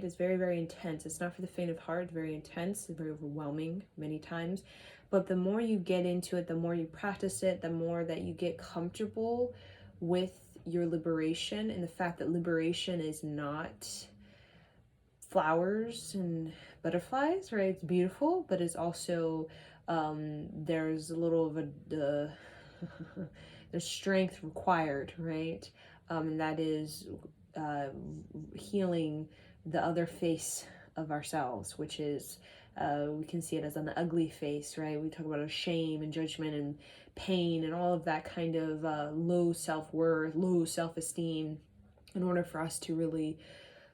right? It's very, very intense. It's not for the faint of heart. It's very intense, very overwhelming many times. But the more you get into it, the more you practice it, the more that you get comfortable with your liberation, and the fact that liberation is not flowers and butterflies, right? It's beautiful, but it's also there's a little of a there's strength required, right? And that is uh, healing the other face of ourselves, which is we can see it as an ugly face, right? We talk about shame and judgment and pain and all of that kind of low self-worth, low self-esteem, in order for us to really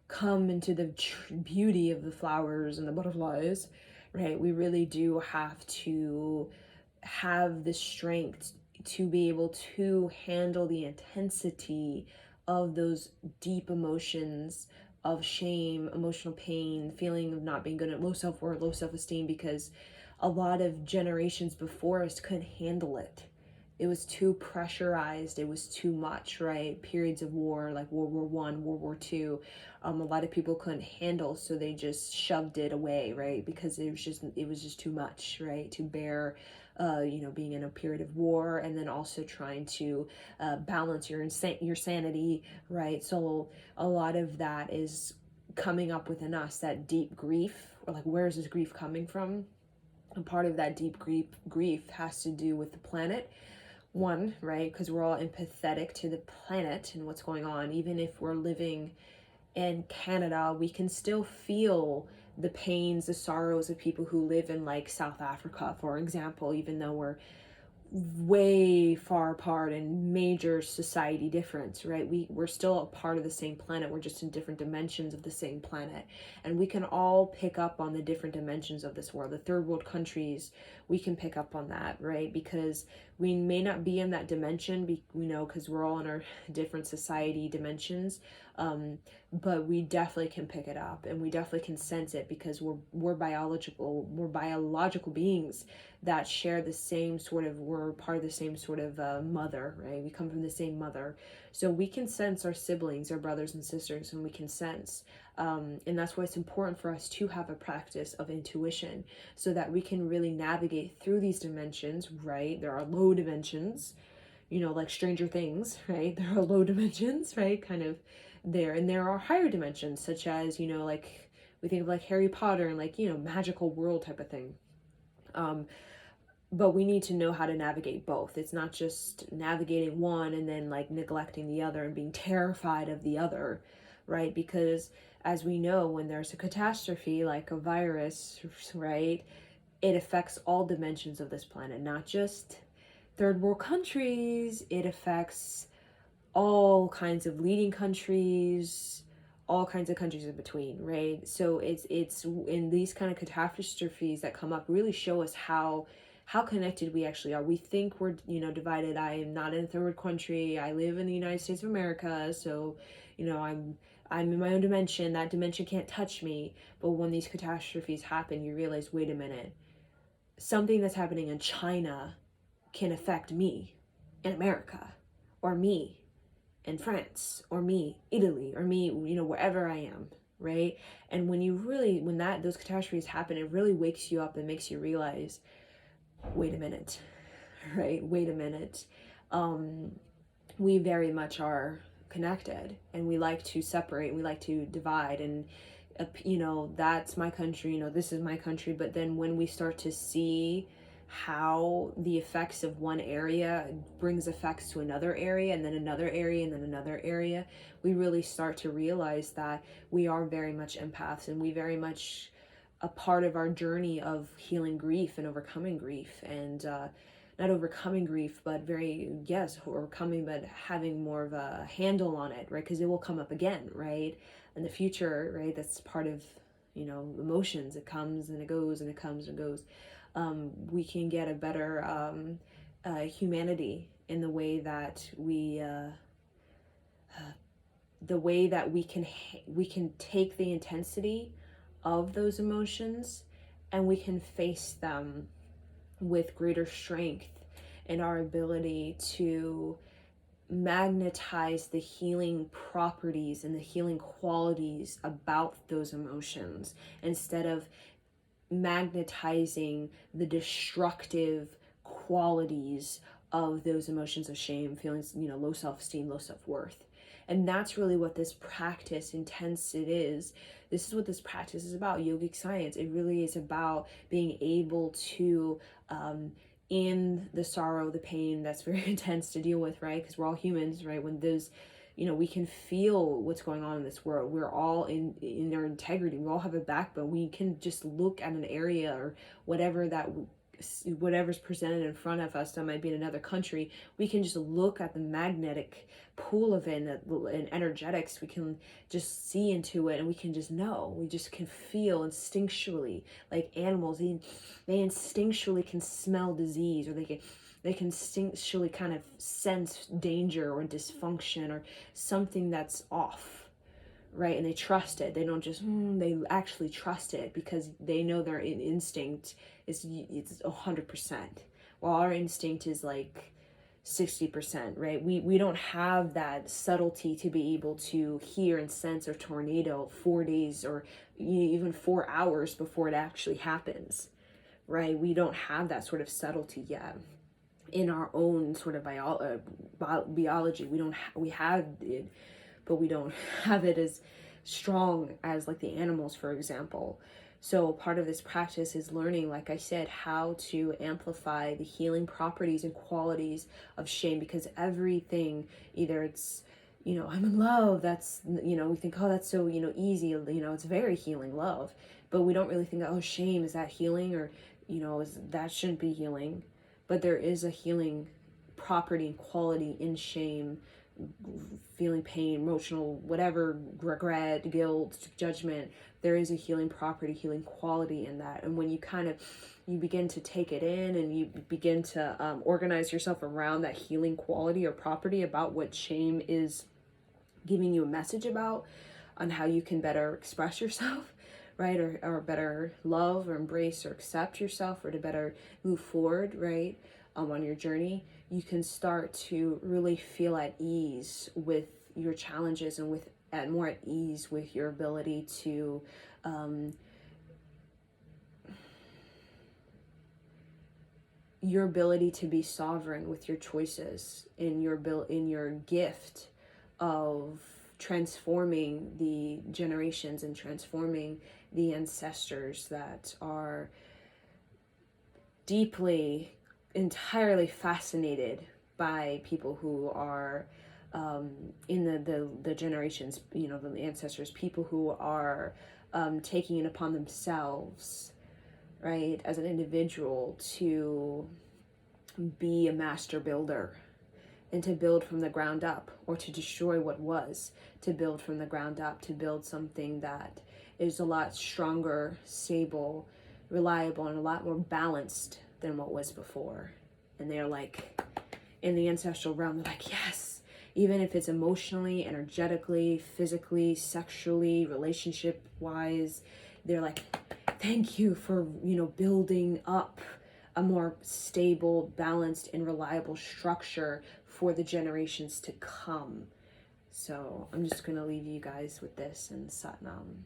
come into the beauty of the flowers and the butterflies, right? We really do have to have the strength to be able to handle the intensity of those deep emotions of shame, emotional pain, feeling of not being good, at low self-worth, low self-esteem, because a lot of generations before us couldn't handle it. It was too pressurized. It was too much, right? Periods of war, like World War One, World War Two, a lot of people couldn't handle, so they just shoved it away, right? Because it was just too much, right? To bear, being in a period of war, and then also trying to balance your sanity, right? So a lot of that is coming up within us, that deep grief, or like, where's this grief coming from? And part of that deep grief has to do with the planet. One, right? Because we're all empathetic to the planet and what's going on. Even if we're living in Canada, we can still feel the pains, the sorrows of people who live in like South Africa, for example, even though we're way far apart and major society difference, right? We're still a part of the same planet. We're just in different dimensions of the same planet, and we can all pick up on the different dimensions of this world. The third world countries, we can pick up on that, right? Because we may not be in that dimension, because we're all in our different society dimensions, but we definitely can pick it up, and we definitely can sense it, because we're biological beings that share the same sort of, we're part of the same sort of mother, right? We come from the same mother. So we can sense our siblings, our brothers and sisters, and we can sense. And that's why it's important for us to have a practice of intuition, so that we can really navigate through these dimensions, right? There are low dimensions, like Stranger Things, right? There are low dimensions, right? Kind of there. And there are higher dimensions, such as, like we think of like Harry Potter and like, magical world type of thing. But we need to know how to navigate both. It's not just navigating one and then like neglecting the other and being terrified of the other, right? Because as we know, when there's a catastrophe like a virus, right, it affects all dimensions of this planet, not just third world countries. It affects all kinds of leading countries, all kinds of countries in between, right? So it's in these kind of catastrophes that come up really show us how connected we actually are. We think we're, divided. I am not in a third world country. I live in the United States of America, so, I'm in my own dimension. That dimension can't touch me. But when these catastrophes happen, you realize, wait a minute, something that's happening in China can affect me in America, or me in France, or me, Italy, or me, wherever I am, right? And when those catastrophes happen, it really wakes you up and makes you realize, wait a minute, right? Wait a minute. We very much are connected, and we like to separate, we like to divide, and that's my country, this is my country. But then when we start to see how the effects of one area brings effects to another area, and then another area, and then another area, we really start to realize that we are very much empaths, and we very much a part of our journey of healing grief and overcoming grief, and not overcoming grief, but overcoming, but having more of a handle on it, right? Because it will come up again, right? In the future, right? That's part of, emotions. It comes and it goes, and it comes and goes. We can get a better humanity in the way that we can take the intensity of those emotions, and we can face them with greater strength in our ability to magnetize the healing properties and the healing qualities about those emotions, instead of magnetizing the destructive qualities of those emotions of shame, feelings, low self-esteem, low self-worth. And that's really what this practice intends. This is what this practice is about, yogic science. It really is about being able to, in the sorrow, the pain that's very intense to deal with, right? Because we're all humans, right? When those, we can feel what's going on in this world. We're all in our integrity. We all have a backbone. We can just look at an area or whatever's presented in front of us that might be in another country. We can just look at the magnetic pool of it and energetics. We can just see into it, and we can just know. We just can feel instinctually, like animals. They instinctually can smell disease, or they can instinctually kind of sense danger or dysfunction or something that's off, right? And they trust it. They don't just, they actually trust it, because they know their instinct is 100%. While our instinct is like 60%, right? We don't have that subtlety to be able to hear and sense a tornado 4 days or even 4 hours before it actually happens, right? We don't have that sort of subtlety yet in our own sort of biology. We have it, but we don't have it as strong as like the animals, for example. So part of this practice is learning, like I said, how to amplify the healing properties and qualities of shame, because everything, either it's, I'm in love, that's, we think, oh, that's so, easy, it's very healing, love, but we don't really think, oh, shame, is that healing? Or, that shouldn't be healing. But there is a healing property and quality in shame, feeling pain, emotional, whatever, regret, guilt, judgment. There is a healing property, healing quality in that. And when you begin to take it in, and you begin to organize yourself around that healing quality or property about what shame is giving you a message about, on how you can better express yourself, right? Or better love or embrace or accept yourself, or to better move forward, right? On your journey, you can start to really feel at ease with your challenges, and more at ease with your ability to be sovereign with your choices, in your gift of transforming the generations and transforming the ancestors that are deeply, entirely fascinated by people who are in the generations, the ancestors, people who are taking it upon themselves, right, as an individual, to be a master builder, and to build from the ground up, or to destroy what was, to build from the ground up, to build something that is a lot stronger, stable, reliable, and a lot more balanced than what was before. And they're like, in the ancestral realm, they're like, yes, even if it's emotionally, energetically, physically, sexually, relationship wise, they're like, thank you for, building up a more stable, balanced, and reliable structure for the generations to come. So I'm just going to leave you guys with this, and Satnam.